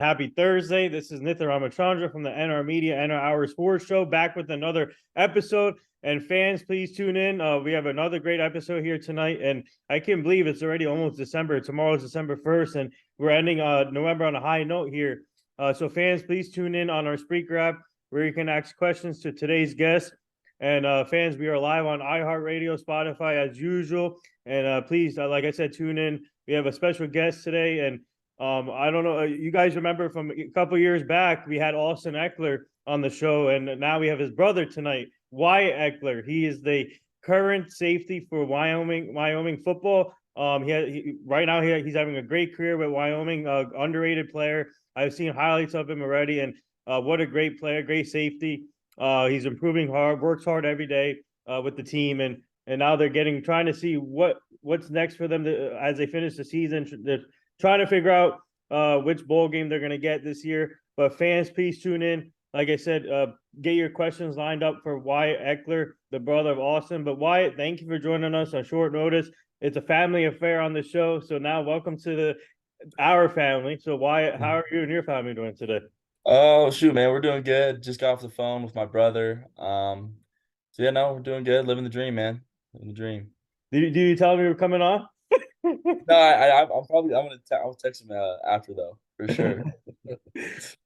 Happy Thursday. This is Nitha Ramachandra from the NR Media NR Hour Sports Show, back with another episode. And fans, please tune in. We have another great episode here tonight. And I can't believe it's already almost December. Tomorrow is December 1st, and we're ending November on a high note here. So fans, please tune in on our Spreaker app where you can ask questions to today's guest. And fans, we are live on iHeartRadio, Spotify as usual. And please, like I said, tune in. We have a special guest today, and I don't know. You guys remember from a couple years back, we had Wyett Ekeler on the show, and now we have his brother tonight, Wyett Ekeler. He is the current safety for Wyoming football. Right now he's having a great career with Wyoming, underrated player. I've seen highlights of him already, and what a great player, great safety. He's improving hard, works hard every day with the team, and now they're trying to see what's next for them as they finish the season. They're trying to figure out which bowl game they're going to get this year. But fans, please tune in. Like I said, get your questions lined up for Wyett Ekeler, the brother of Austin. But Wyett, thank you for joining us on short notice. It's a family affair on the show. So now welcome to our family. So Wyett, how are you and your family doing today? Oh shoot, man, we're doing good. Just got off the phone with my brother. So yeah, no, we're doing good. Living the dream, man. Living the dream. Did you tell me you were coming on? No, I'll text him after though, for sure.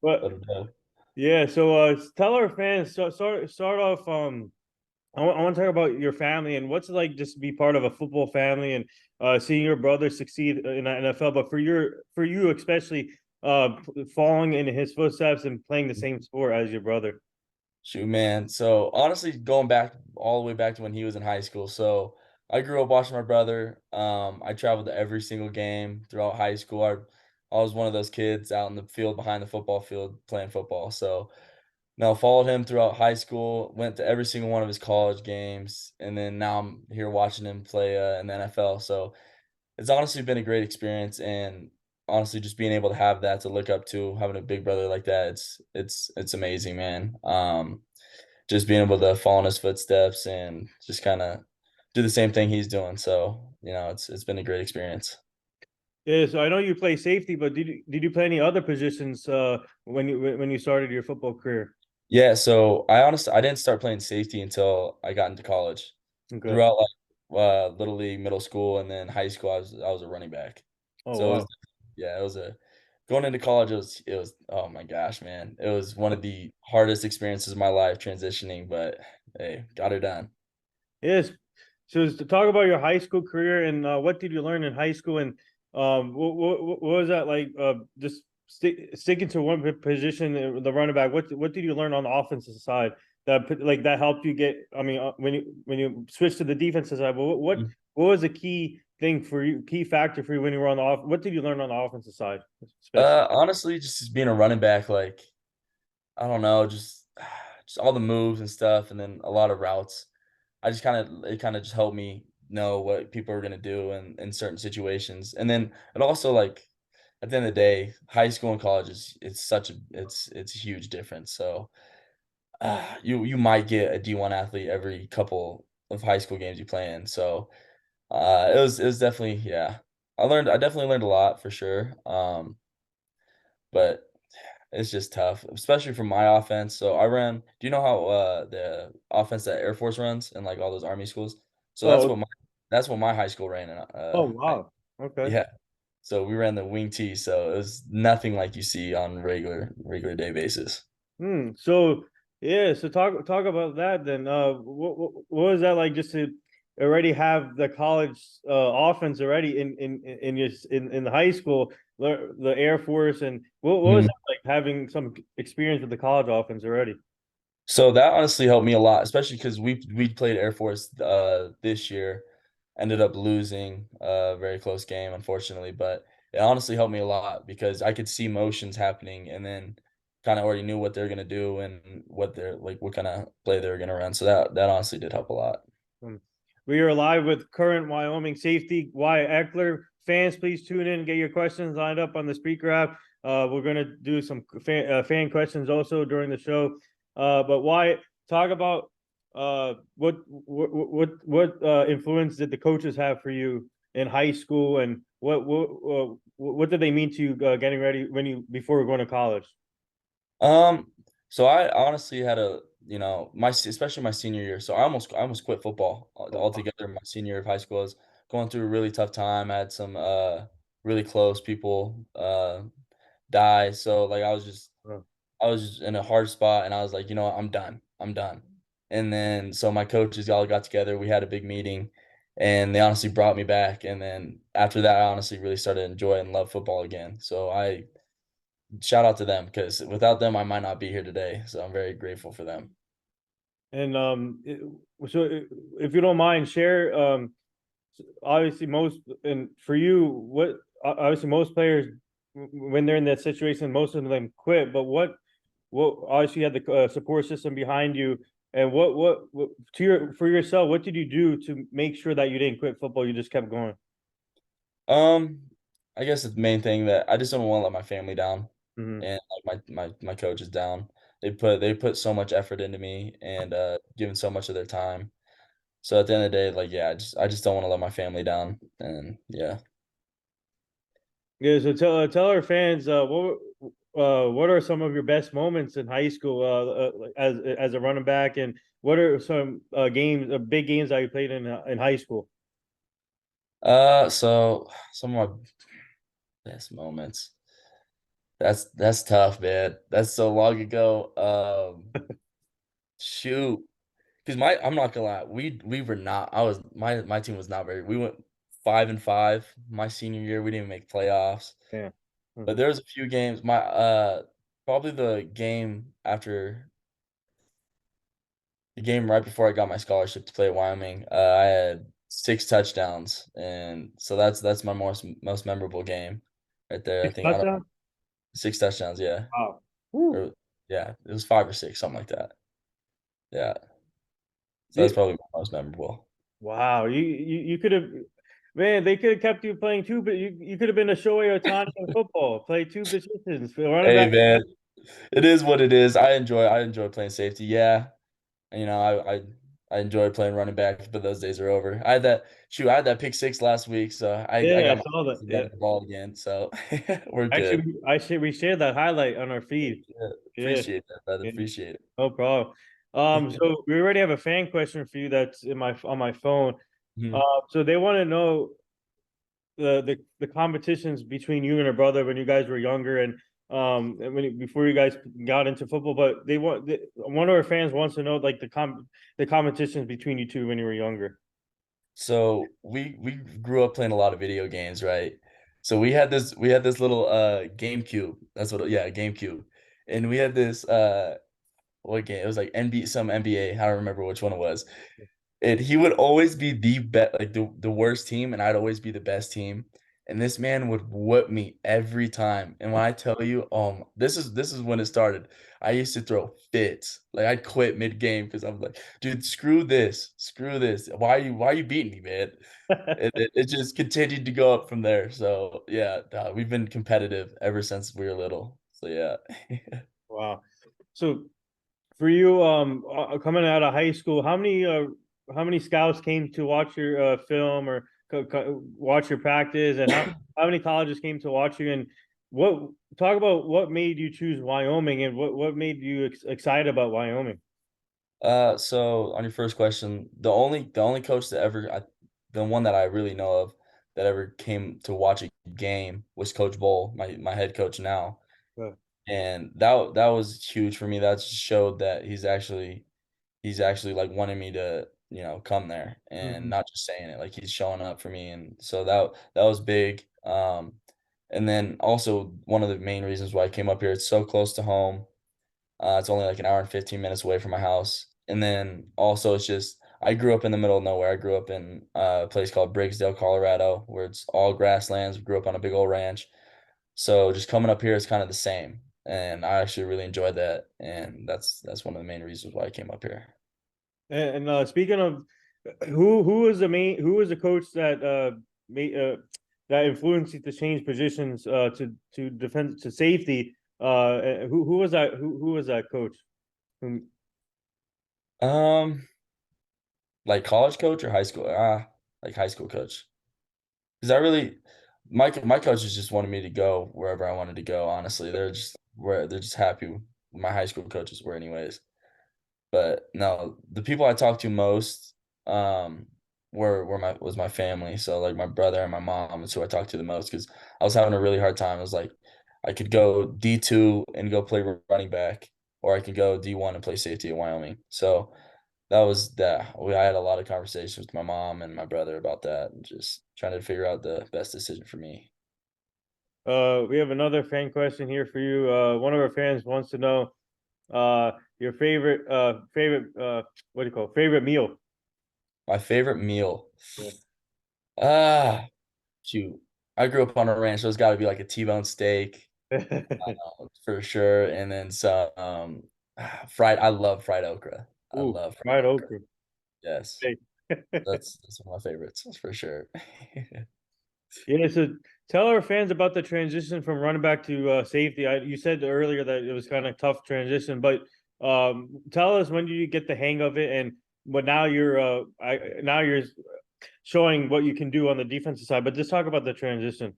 But Let him know. yeah, so tell our fans. So start off. I want to talk about your family and what's it like just to be part of a football family and seeing your brother succeed in the NFL. But for you especially, following in his footsteps and playing the same sport as your brother. Shoot, man. So honestly, going back all the way back to when he was in high school. So I grew up watching my brother. I traveled to every single game throughout high school. I was one of those kids out in the field behind the football field playing football. So no, followed him throughout high school, went to every single one of his college games, and then now I'm here watching him play in the NFL. So it's honestly been a great experience, and honestly, just being able to have that to look up to, having a big brother like that, it's amazing, man. Just being able to follow in his footsteps and just kind of do the same thing he's doing. So it's been a great experience. Yeah, so I know you play safety, but did you play any other positions when you started your football career? Yeah, so I didn't start playing safety until I got into college. Okay. Throughout little league, middle school, and then high school, I was a running back. Oh So it was wow. yeah, it was a going into college. It was oh my gosh, man, it was one of the hardest experiences of my life transitioning, but hey, got it done. Yes. So to talk about your high school career and what did you learn in high school and what was that like? Just sticking to one position, the running back. What did you learn on the offensive side that helped you get? I mean, when you switched to the defensive side, what was the key thing for you? Key factor for you when you were on the off? What did you learn on the offensive side, especially? Honestly, just as being a running back, like I don't know, just all the moves and stuff, and then a lot of routes. It kind of just helped me know what people are gonna do in certain situations, and then it also like at the end of the day, high school and college is it's a huge difference. So you might get a D1 athlete every couple of high school games you play in. So it was definitely yeah. I definitely learned a lot for sure. But it's just tough, especially for my offense. So I ran. Do you know how the offense that Air Force runs and like all those Army schools? So Oh, that's what my high school ran. oh wow. Okay. Yeah. So we ran the wing T. So it was nothing like you see on regular day basis. So yeah, so talk about that then. What was that like just to already have the college offense already in the high school, the Air Force, and what was that like having some experience with the college offense already? So that honestly helped me a lot, especially because we played Air Force this year, ended up losing a very close game, unfortunately, but it honestly helped me a lot because I could see motions happening and then kind of already knew what they're gonna do and what kind of play they were gonna run. So that honestly did help a lot. Um, we are live with current Wyoming safety Wyett Ekeler. Fans, please tune in and get your questions lined up on the speaker app. We're going to do some fan questions also during the show. But Wyatt, talk about what influence did the coaches have for you in high school, and what did they mean to you getting ready before going to college? Um, so I honestly had a, especially my senior year. So I almost quit football Oh, wow. altogether. My senior year of high school, I was going through a really tough time. I had some really close people die. So like I was just in a hard spot, and I was like, you know what, I'm done. I'm done. And then so my coaches all got together. We had a big meeting, and they honestly brought me back. And then after that, I honestly really started to enjoy and love football again. So I shout out to them because without them, I might not be here today. So I'm very grateful for them. And if you don't mind, share obviously most and for you, obviously most players when they're in that situation, most of them quit. But what obviously you had the support system behind you, and what to your for yourself, what did you do to make sure that you didn't quit football? You just kept going. Um, I guess the main thing that I just don't want to let my family down, Hmm. and like my coaches down. They put so much effort into me and given so much of their time. So at the end of the day, like yeah, I just don't want to let my family down. And yeah. Yeah, so tell our fans what are some of your best moments in high school like, as a running back, and what are some big games that you played in high school? So some of my best moments. That's tough, man. That's so long ago. Shoot. Because I'm not gonna lie, we were not. My team was not very. We went 5-5 my senior year. We didn't make playoffs, Yeah. Hmm. but there was a few games. Probably the game right before I got my scholarship to play at Wyoming. I had 6 touchdowns, and so that's my most memorable game, right there. I Six think I don't touchdowns? 6 touchdowns, yeah, Wow. Woo. or yeah, it was 5 or 6, something like that. Yeah, so that's Yeah. probably my most memorable. Wow. You could have, man, they could have kept you playing two, but you could have been a Shohei Ohtani in football, play two positions, running Hey back. man, it is what it is. I enjoy playing safety. Yeah, and, I enjoy playing running back, but those days are over. I had that pick six last week, so I Yeah, I got my saw that. to Yeah. run the ball again. So we're Actually, good. we shared that highlight on our feed. Yeah, Yeah. appreciate that, brother. Yeah. Appreciate No problem. it. So we already have a fan question for you that's in my on my phone. Mhm. So they want to know the competitions between you and your brother when you guys were younger and before you guys got into football. But one of our fans wants to know like the competitions between you two when you were younger. So we grew up playing a lot of video games, right? So we had this little GameCube. That's what yeah, GameCube. And we had this what game? It was like NBA. I don't remember which one it was. And he would always be the best, like the worst team, and I'd always be the best team. And this man would whoop me every time. And when I tell you, this is when it started. I used to throw fits. Like I'd quit mid-game because I'm like, dude, screw this, screw this. Why are you beating me, man? It just continued to go up from there. So yeah, we've been competitive ever since we were little. So yeah. Wow. So for you, coming out of high school, how many scouts came to watch your film or watch your practice, and how many colleges came to watch you? And what talk about what made you choose Wyoming, and what made you excited about Wyoming? So on your first question, the only coach the one that I really know of that ever came to watch a game was Coach Bowl, my head coach now, Uh, and that was huge for me. That just showed that he's actually like wanting me to come there and mhm. not just saying it. Like he's showing up for me, and so that was big. And then also one of the main reasons why I came up here, it's so close to home. It's only like an hour and 15 minutes away from my house. And then also it's just I grew up in the middle of nowhere. I grew up in a place called Briggsdale, Colorado, where it's all grasslands. We grew up on a big old ranch. So just coming up here is kind of the same. And I actually really enjoyed that. And that's one of the main reasons why I came up here. Speaking of who was the coach that made that influenced you to change positions to defense to safety? Who was that? Who was that coach? Whom, Um, like college coach or high school? Like high school coach. Because I really my coaches just wanted me to go wherever I wanted to go. Honestly, they're just happy with my high school coaches were anyways. But no, the people I talked to most um were my family. So like my brother and my mom is who I talked to the most because I was having a really hard time. It was like I could go D2 and go play running back, or I could go D1 and play safety at Wyoming. So that was that. I had a lot of conversations with my mom and my brother about that, and just trying to figure out the best decision for me. We have another fan question here for you. One of our fans wants to know your favorite what do you call it? Favorite meal. My favorite meal. Yeah. Ah, shoot. I grew up on a ranch, so it's got to be like a T-bone steak for sure, and then some fried. I love fried okra. I Ooh, love fried fried okra. okra. Yes, Hey. that's one of my favorites. That's for sure. Yeah, so tell our fans about the transition from running back to safety. You said earlier that it was kind of tough transition, but tell us when did you get the hang of it, and but now you're showing what you can do on the defensive side. But just talk about the transition.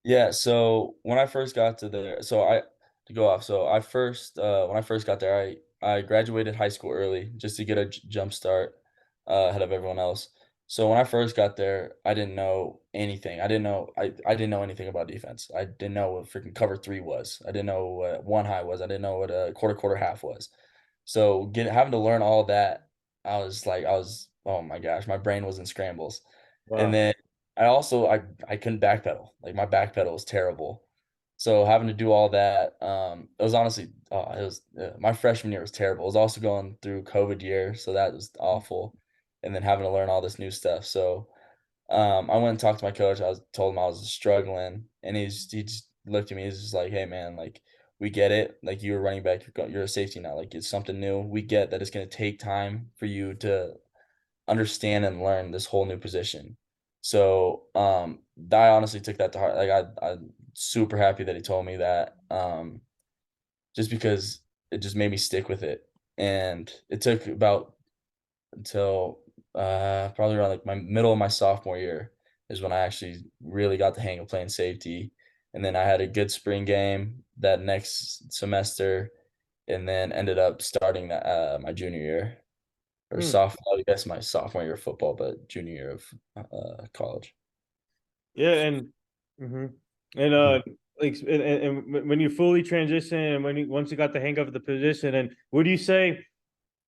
Yeah, so when I first got to there, so I to go off. So I first when I first got there, I graduated high school early just to get a jump start ahead of everyone else. So when I first got there, I didn't know anything. I didn't know anything about defense. I didn't know what freaking cover three was. I didn't know what one high was. I didn't know what a quarter half was. So having to learn all that, I was oh my gosh, my brain was in scrambles. And Wow. then I couldn't backpedal. Like my backpedal was terrible. So having to do all that, it was honestly, it was my freshman year was terrible. It was also going through COVID year, so that was awful. And then having to learn all this new stuff. So I went and talked to my coach. Told him I was struggling, and he just looked at me. He's just like, "Hey man, like we get it. Like you're a running back. You're a safety now. Like it's something new. We get that it's gonna take time for you to understand and learn this whole new position." So, I honestly took that to heart. Like I'm super happy that he told me that, just because it just made me stick with it. And it took about until probably around like my middle of my sophomore year is when I actually really got the hang of playing safety. And then I had a good spring game that next semester, and then ended up starting my junior year. Or Hmm. I guess my sophomore year of football, but junior year of college. Yeah, and mhm. and Mhm. like and when you fully transition and when you once you got the hang of the position, and would you say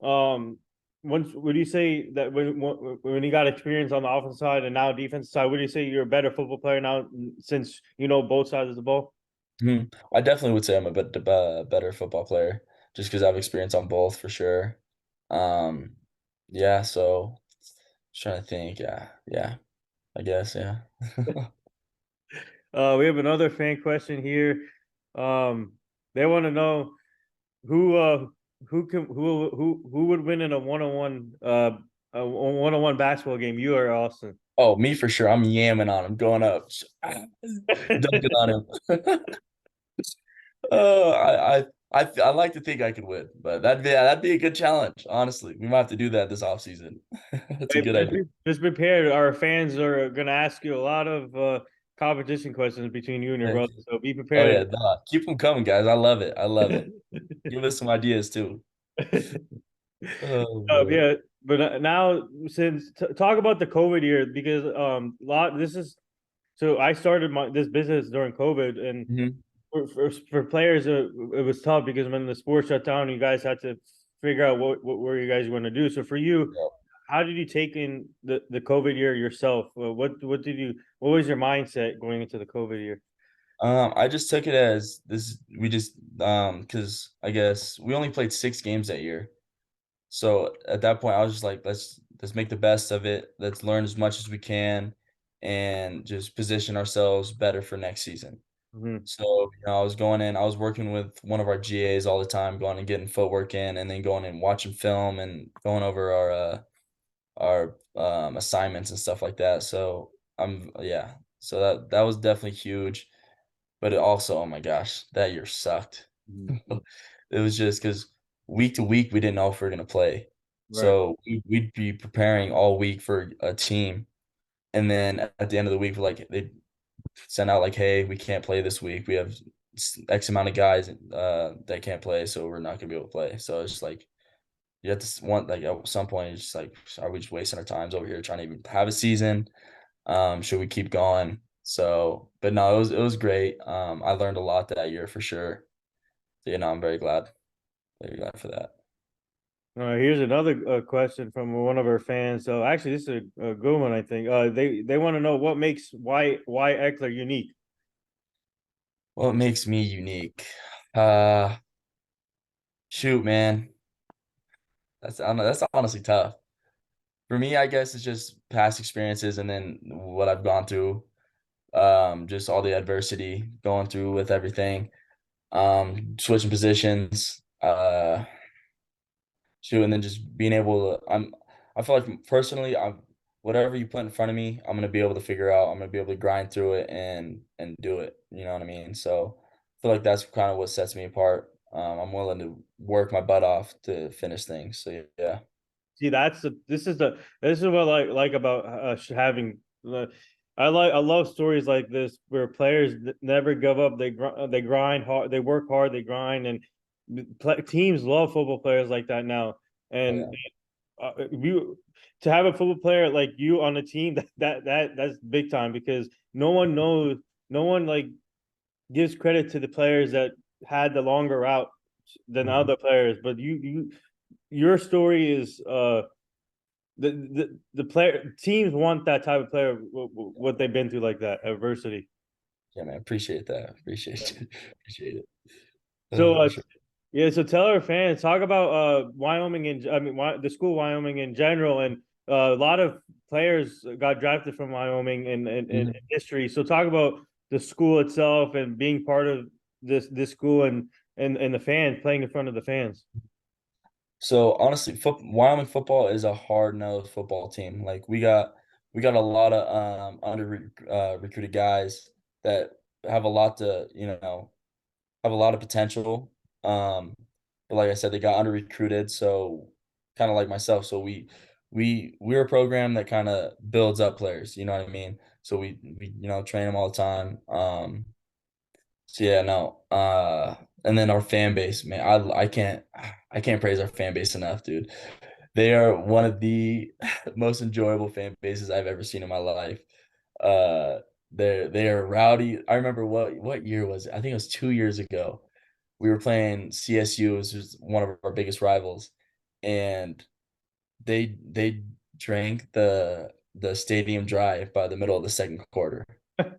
um once would you say that when you got experience on the offense side and now defense side, would you say you're a better football player now since you know both sides of the ball? Mhm. I definitely would say I'm a better football player just because I've experience on both for sure. Um, yeah, so just trying to think. Yeah, yeah, I guess, yeah. We have another fan question here. Um, they want to know who uh who would win in a one-on-one basketball game, you or Austin? Oh, me for sure. I'm yamming on him, going up, dunking on him. Oh, I like to think I could win, but that'd be a good challenge. Honestly, we might have to do that this off season. That's a Hey, good idea. just prepared. Our fans are gonna ask you a lot of competition questions between you and your Heck, brother. So be oh prepared. yeah, nah, keep them coming, guys. I love it. I love it. Give us some ideas too. Oh man. Yeah, but now since talk about the COVID year because lot this is so I started my this business during COVID and Mhm. for players it was tough because when the sports shut down you guys had to figure out what were you guys going to do. So for you, Yeah. how did you take in the COVID year yourself? What did you what was your mindset going into the COVID year? I just took it as this. We just because I guess we only played 6 games that year. So at that point, I was just like, let's make the best of it. Let's learn as much as we can, and just position ourselves better for next season. Mhm. So, I was going in, I was working with one of our GAs all the time, going and getting footwork in, and then going and watching film and going over our assignments and stuff like that. So yeah. So that was definitely huge. But it also, oh my gosh, that year sucked. Mhm. It was just because week to week we didn't know if we are gonna play. Right. So we'd be preparing all week for a team, and then at the end of the week, like send out like, hey, we can't play this week. We have X amount of guys that can't play, so we're not gonna be able to play. So it's just like you have to want like at some point it's just like, are we just wasting our times over here trying to even have a season? Should we keep going? So, but no, it was great. I learned a lot that year for sure. So, I'm very glad for that. Here's another question from one of our fans. So actually, this is a good one, I think. They want to know what makes why Eckler unique. What makes me unique? Uh, Shoot, man, I don't know, that's honestly tough. For me, I guess it's just past experiences and then what I've gone through. Just all the adversity going through with everything. Switching positions. Shoot, and then just being able to. I feel like personally, whatever you put in front of me, I'm gonna be able to figure out. I'm gonna be able to grind through it and do it. You know what I mean? So I feel like that's kind of what sets me apart. I'm willing to work my butt off to finish things. So yeah. See, this is what I like about having. I love stories like this where players never give up. They grind hard. They work hard. They grind, and teams love football players like that now. Oh And yeah. you to have a football player like you on the team that's big time because no one knows, no one like gives credit to the players that had the longer route than Mhm. other players. But your story is the player teams want that type of player what they've been through like that adversity. Yeah, man. Appreciate that. Appreciate Yeah. it. Appreciate it. So For sure. yeah, so tell our fans talk about Wyoming and I mean the school Wyoming in general and a lot of players got drafted from Wyoming in Mhm. history. So talk about the school itself and being part of this school and the fans playing in front of the fans. So honestly, Wyoming football is a hard-nosed football team. Like we got a lot of recruited guys that have a lot to, have a lot of potential. Um, but like I said, they got under recruited, so kind of like myself. So we're a program that kind of builds up players, you know what I mean? So we train them all the time. So yeah, no. And then our fan base, man, I can't praise our fan base enough, dude. They are one of the most enjoyable fan bases I've ever seen in my life. Uh, they are rowdy. I remember what year was it? I think it was 2 years ago. We were playing CSU, which was one of our biggest rivals, and they drank the stadium dry by the middle of the second quarter.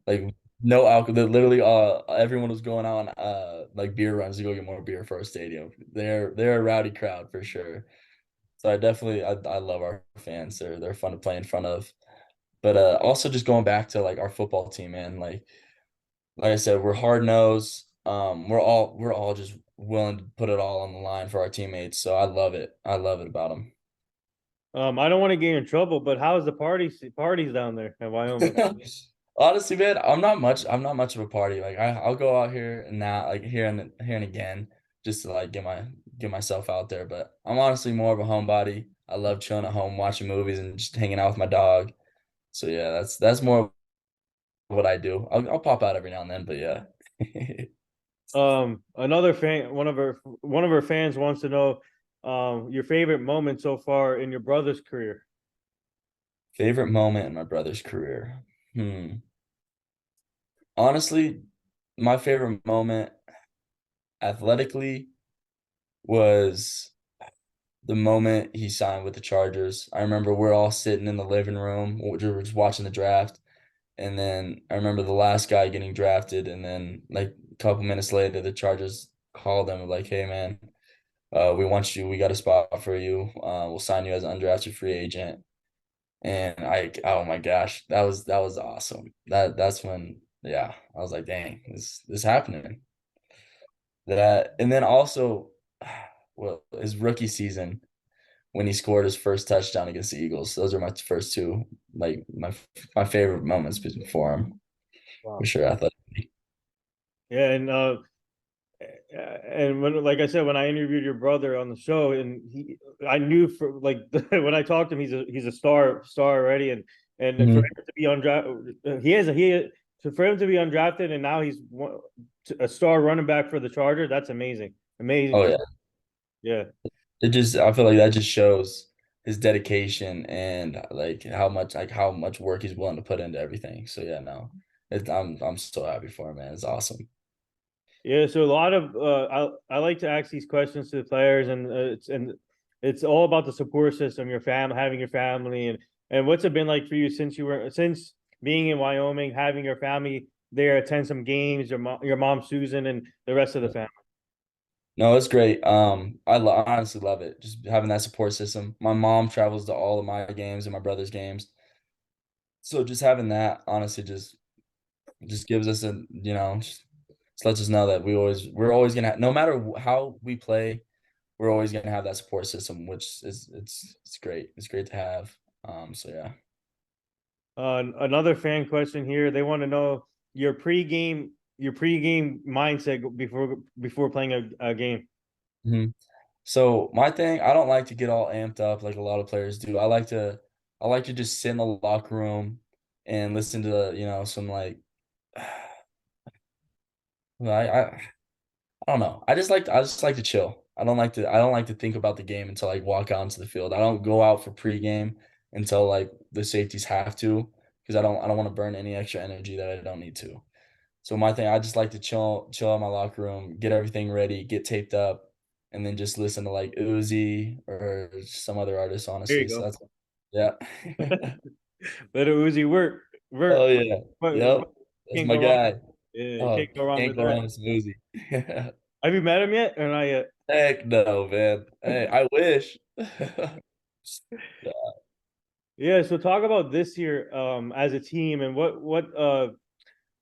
Like no alcohol. Literally, everyone was going on like beer runs to go get more beer for our stadium. They're a rowdy crowd for sure. So I love our fans. They're fun to play in front of. But also just going back to like our football team, man. Like I said, we're hard nosed. We're all just willing to put it all on the line for our teammates. So I love it. I love it about them. I don't want to get in trouble, but how's the parties down there in Wyoming? Honestly, man, I'm not much of a party. Like I'll go out here and now, like here and again, just to like get myself out there. But I'm honestly more of a homebody. I love chilling at home, watching movies, and just hanging out with my dog. So yeah, that's more of what I do. I'll pop out every now and then, but yeah. Another fan, one of our fans wants to know, your favorite moment so far in your brother's career. Favorite moment in my brother's career. Hmm. Honestly, my favorite moment athletically was the moment he signed with the Chargers. I remember we're all sitting in the living room, we were just watching the draft, and then I remember the last guy getting drafted, and then like a couple minutes later, the Chargers called him like, "Hey man, we want you. We got a spot for you. We'll sign you as an undrafted free agent." And oh my gosh, that was awesome. That's when, yeah, I was like, "Dang, this happening." That and then also, well, his rookie season when he scored his first touchdown against the Eagles. Those are my first two, like my favorite moments for him for Wow. sure. Athletic. Yeah, and when, like I said, when I interviewed your brother on the show, and I knew for like when I talked to him, he's a star already, and for Mhm. him to be on draft, he has So for him to be undrafted and now he's a star running back for the Chargers, that's amazing. Oh Amazing. yeah. Yeah. I feel like that just shows his dedication and how much work he's willing to put into everything. So yeah, no. I'm so happy for him, man. It's awesome. Yeah, so a lot of I like to ask these questions to the players, and it's all about the support system, your family, having your family, and what's it been like for you since being in Wyoming, having your family there, attend some games, your mom Susan, and the rest of the family. No, it's great. I honestly love it. Just having that support system. My mom travels to all of my games and my brother's games. So just having that honestly just gives us just lets us know that we're always gonna no matter how we play, we're always gonna have that support system, which is it's great. It's great to have. So yeah. Another fan question here. They want to know your pregame mindset before playing a game. Mhm. So my thing, I don't like to get all amped up like a lot of players do. I like to just sit in the locker room and listen to, some like I don't know. I just like to chill. I don't like to think about the game until I walk out into the field. I don't go out for pregame until like the safeties have to because I don't want to burn any extra energy that I don't need to. So my thing, I just like to chill in my locker room, get everything ready, get taped up, and then just listen to like Uzi or some other artist, There you honestly. So go. that's yeah. Let it Uzi Oh work. yeah. But Yep. That's can't my go wrong. guy. Yeah, Oh, can't go wrong can't with go that. wrong with some Uzi. Have you met him yet? Or not yet? Heck no, man. Hey, I wish. Yeah. So talk about this year, as a team, and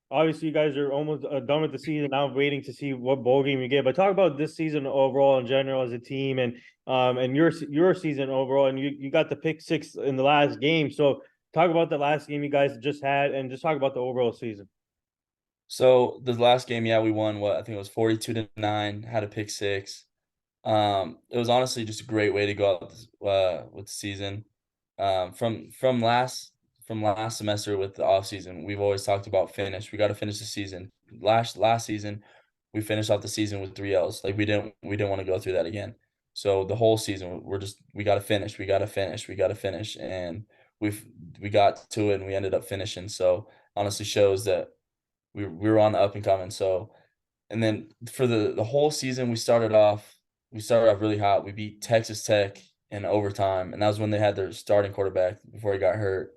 obviously you guys are almost done with the season now, waiting to see what bowl game you get. But talk about this season overall in general as a team, and your season overall. And you got the pick six in the last game. So talk about the last game you guys just had, and just talk about the overall season. So the last game, yeah, we won what I think it was 42-9, had a pick six. It was honestly just a great way to go out with the season. From last semester with the off season, we've always talked about finish. We got to finish the season. Last season, we finished off the season with 3 L's. Like we didn't want to go through that again. So the whole season, we got to finish. We got to finish. We got to finish, and we've we got to it, and we ended up finishing. So honestly, shows that we were on the up and coming. So and then for the whole season, we started off really hot. We beat Texas Tech in overtime, and that was when they had their starting quarterback before he got hurt.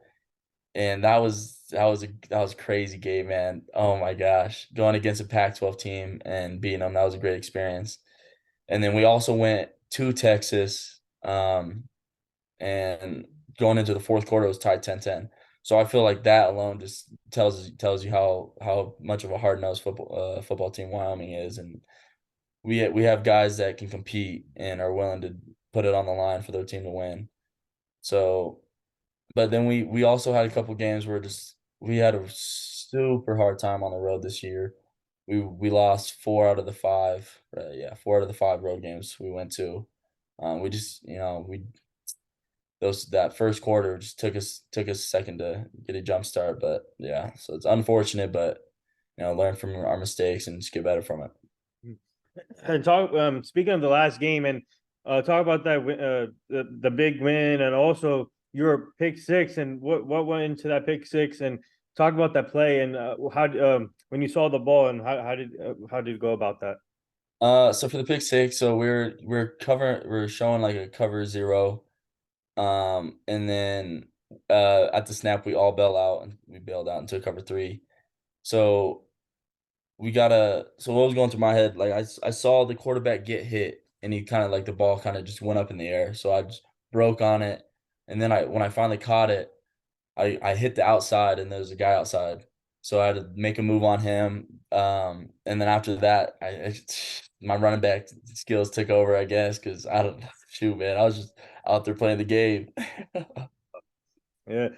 And that was a crazy game, man. Oh my gosh, going against a Pac-12 team and beating them, that was a great experience. And then we also went to Texas, and going into the fourth quarter, it was tied 10-10. So I feel like that alone just tells you how much of a hard-nosed football team Wyoming is, and we have guys that can compete and are willing to put it on the line for their team to win. So, but then we also had a couple games where just we had a super hard time on the road this year. We lost 4 out of the 5. Yeah, 4 out of the 5 road games we went to. We just we those that first quarter just took us a second to get a jump start, but yeah, so it's unfortunate, but learn from our mistakes and just get better from it. And talk speaking of the last game, and talk about that the big win, and also your pick six, and what went into that pick six, and talk about that play, and how when you saw the ball, and how did you go about that? So for the pick six, so we're showing like a cover zero, and then at the snap we all bail out and we bailed out into cover three. So so what was going through my head, like I saw the quarterback get hit and he kind of like the ball kind of just went up in the air. So I just broke on it. And then when I finally caught it, I hit the outside and there was a guy outside. So I had to make a move on him. And then after that, my running back skills took over, I guess, because I don't shoot, man. I was just out there playing the game. Yeah.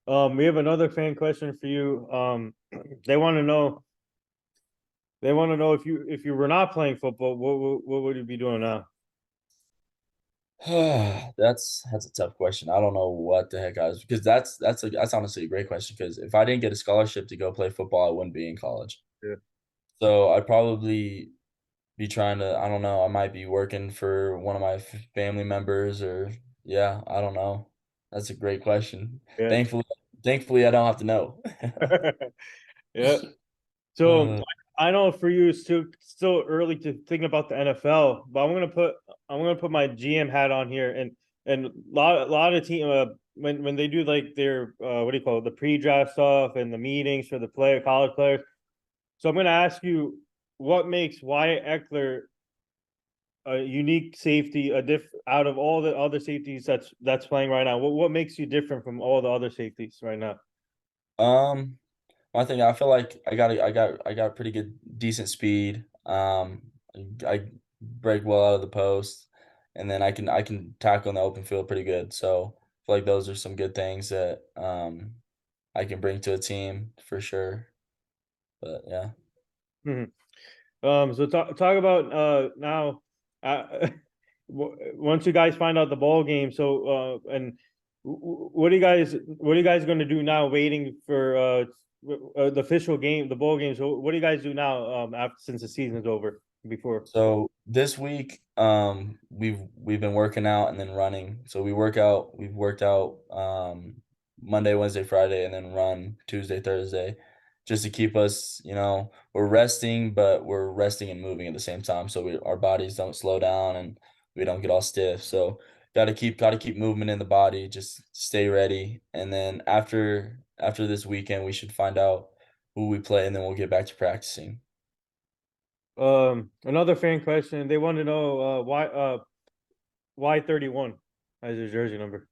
We have another fan question for you. They want to know. They want to know if you were not playing football, what would you be doing now? That's a tough question. I don't know what the heck I was because that's honestly a great question because if I didn't get a scholarship to go play football, I wouldn't be in college. Yeah. So I'd probably be trying to, I don't know, I might be working for one of my family members or yeah, I don't know. That's a great question. Yeah. Thankfully, thankfully I don't have to know. Yeah. So Uh, I know for you it's still early to think about the NFL, but I'm gonna put my GM hat on here and a lot of team when they do like their what do you call it, the pre-draft stuff and the meetings for the college players. So I'm gonna ask you what makes Wyatt Ekeler a unique safety, a out of all the other safeties that's playing right now. What makes you different from all the other safeties right now? um, I think I feel like I got pretty good decent speed. I break well out of the post, and then I can tackle in the open field pretty good. So I feel like those are some good things that I can bring to a team for sure. But yeah. Mhm. So talk about now. Uh, once you guys find out the ball game, so and what are you guys going to do now? Waiting for the official game, the bowl game. So what do you guys do now? After since the season's over, before. So this week, we've been working out and then running. So we've worked out Monday, Wednesday, Friday, and then run Tuesday, Thursday, just to keep us, we're resting, but we're resting and moving at the same time. So our bodies don't slow down and we don't get all stiff. So gotta keep movement in the body, just stay ready. And then after this weekend, we should find out who we play, and then we'll get back to practicing. Another fan question. They want to know why 31 as his jersey number.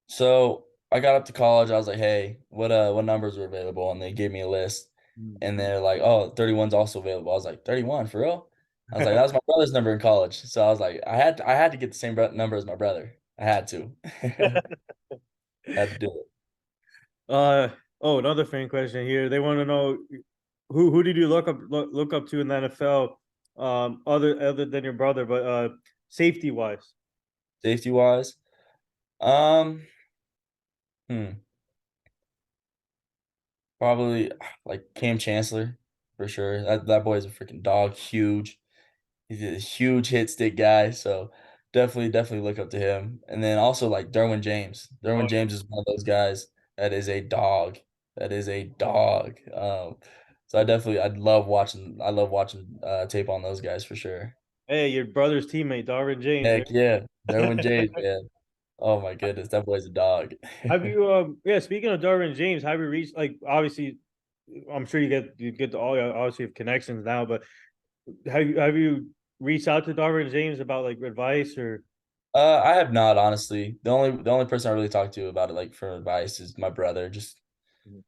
So I got up to college. I was like, "Hey, what numbers are available?" And they gave me a list, and they're like, "Oh, 31's also available." I was like, "31 for real?" I was like, "That was my brother's number in college." So I was like, I had to get the same number as my brother. I had to, had to do it. Uh oh, another fan question here. They want to know who did you look up to in the NFL, other than your brother, but safety wise. Safety wise, um, hmm, probably like Cam Chancellor for sure. That boy's a freaking dog, huge. He's a huge hit stick guy, so definitely look up to him. And then also like Derwin James. Oh, Derwin James is one of those guys that is a dog. That is a dog. So I love watching tape on those guys for sure. hey, your brother's teammate, Darvin James. Heck yeah. Derwin James, man. Oh my goodness, that boy's a dog. Have you yeah, speaking of Darvin James, have you reached like obviously I'm sure you get all your obviously have connections now, but have you reached out to Darvin James about like advice or I have not honestly. The only person I really talk to about it like for advice is my brother. Just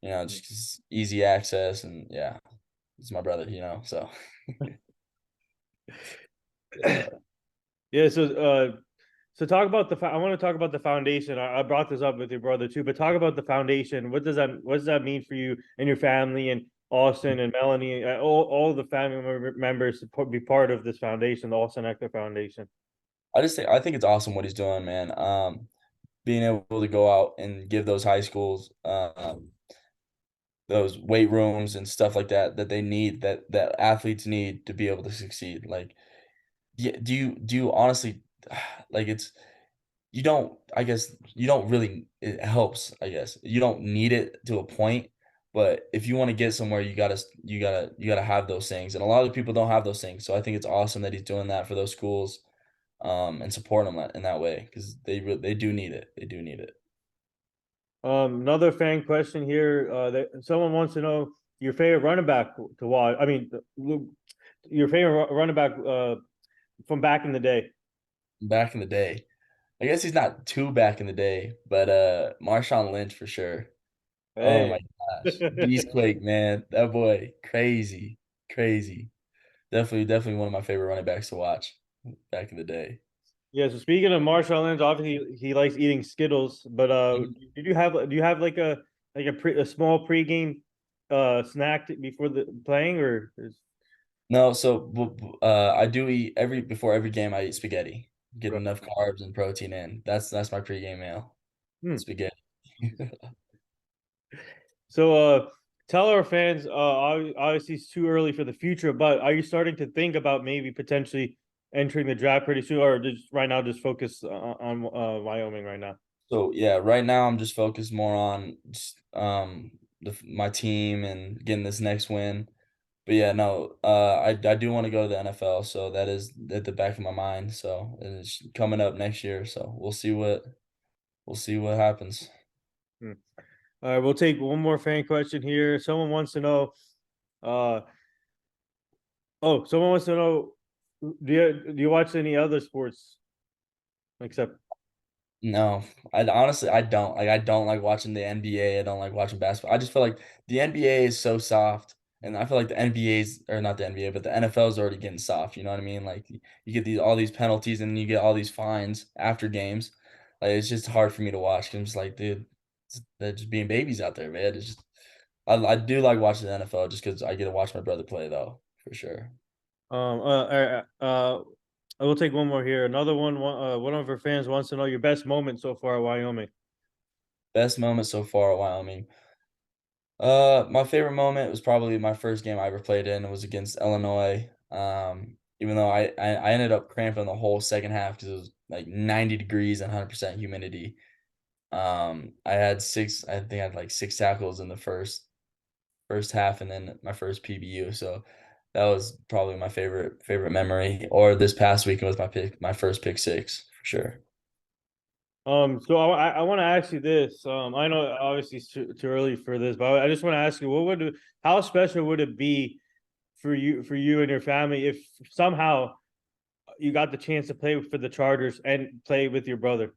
just 'cause easy access and yeah, it's my brother. So yeah. yeah, so talk about I want to talk about the foundation. I brought this up with your brother too, but talk about the foundation. What does that mean for you and your family and Austin and Melanie, all the family members to be part of this foundation, the Austin Eckler Foundation. I think it's awesome what he's doing, man. Being able to go out and give those high schools those weight rooms and stuff like that they need that athletes need to be able to succeed. Like, yeah, do you honestly like it's you don't I guess you don't really it helps, I guess. You don't need it to a point, but if you want to get somewhere, you gotta have those things. And a lot of people don't have those things. So I think it's awesome that he's doing that for those schools and support them in that way because they do need it. They do need it. Another fan question here. That someone wants to know your favorite running back to watch. I mean, your favorite running back from back in the day. Back in the day, I guess he's not too back in the day, but Marshawn Lynch for sure. Oh Hey. my gosh, Beastquake, man, that boy, crazy, crazy. Definitely one of my favorite running backs to watch back in the day. Yeah, so speaking of Marshall Lynch, obviously he likes eating Skittles, but do you have like a small pregame snack before the playing or No, so I do eat before every game. I eat spaghetti. get Right. enough carbs and protein in. That's my pregame meal. Hmm. Spaghetti. So, tell our fans, obviously it's too early for the future, but are you starting to think about maybe potentially entering the draft pretty soon, or just right now just focus on Wyoming right now? So yeah, right now I'm just focused more on just, my team and getting this next win. But yeah, no, I do want to go to the NFL, so that is at the back of my mind. So it's coming up next year, so we'll see what happens. Hmm. All right, we'll take one more fan question here. Someone wants to know, uh, someone wants to know, do you watch any other sports except? No, I don't like. I don't like watching the NBA. I don't like watching basketball. I just feel like the NBA is so soft, and I feel like the NBA's or not the NBA, but the NFL is already getting soft. You know what I mean? Like you get these all these penalties, and you get all these fines after games. Like it's just hard for me to watch. 'Cause I'm just like, dude, they're just being babies out there, man. It's just I do like watching the NFL just because I get to watch my brother play though, for sure. I will take one more here. Another one of our fans wants to know your best moment so far at Wyoming. Best moment so far at Wyoming. My favorite moment was probably my first game I ever played in. It was against Illinois. Even though I ended up cramping the whole second half because it was like 90 degrees and 100% humidity. I think I had like 6 tackles in the first half, and then my first PBU. So that was probably my favorite memory. Or this past weekend was my first pick six for sure. So I want to ask you this. I know obviously it's too early for this, but I just want to ask you, how special would it be for you and your family if somehow you got the chance to play for the Chargers and play with your brother?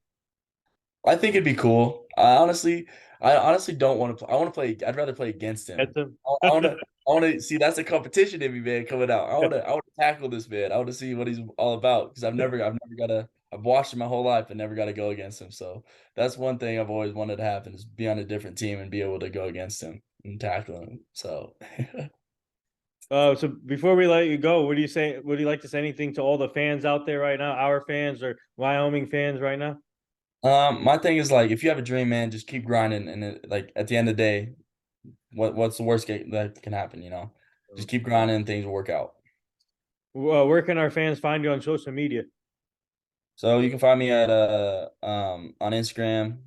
I think it'd be cool. I honestly don't want to play. I want to play. I'd rather play against him. That's him. I want to. I want to see. That's a competition in me, man, coming out. I want to tackle this man. I want to see what he's all about because I've never got to. I've watched him my whole life and never got to go against him. So that's one thing I've always wanted to happen is be on a different team and be able to go against him and tackle him. So, So before we let you go, what do you say? Would you like to say anything to all the fans out there right now, our fans or Wyoming fans right now? my thing is like if you have a dream, man, just keep grinding and like at the end of the day, what's the worst that can happen? Just keep grinding and things will work out. Where can our fans find you on social media? So you can find me at on Instagram.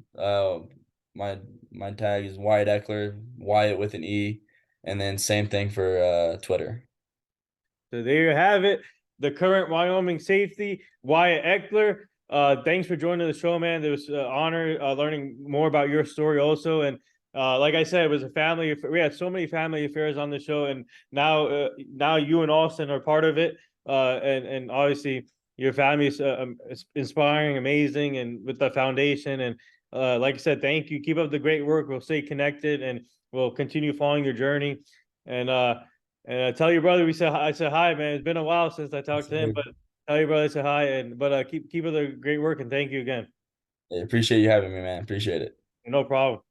My my tag is Wyett Ekeler, Wyatt with an E, and then same thing for Twitter. So there you have it. The current Wyoming safety, Wyett Ekeler. Thanks for joining the show, man. It was an honor learning more about your story also. And like I said, it was a family. We had so many family affairs on the show, and now you and Austin are part of it. And obviously your family is inspiring, amazing, and with the foundation. And like I said, thank you. Keep up the great work. We'll stay connected, and we'll continue following your journey. And tell your brother we said hi. I said hi, man. It's been a while since I talked to him, but tell your brother I said hi. And keep up the great work and thank you again. I appreciate you having me, man. Appreciate it. No problem.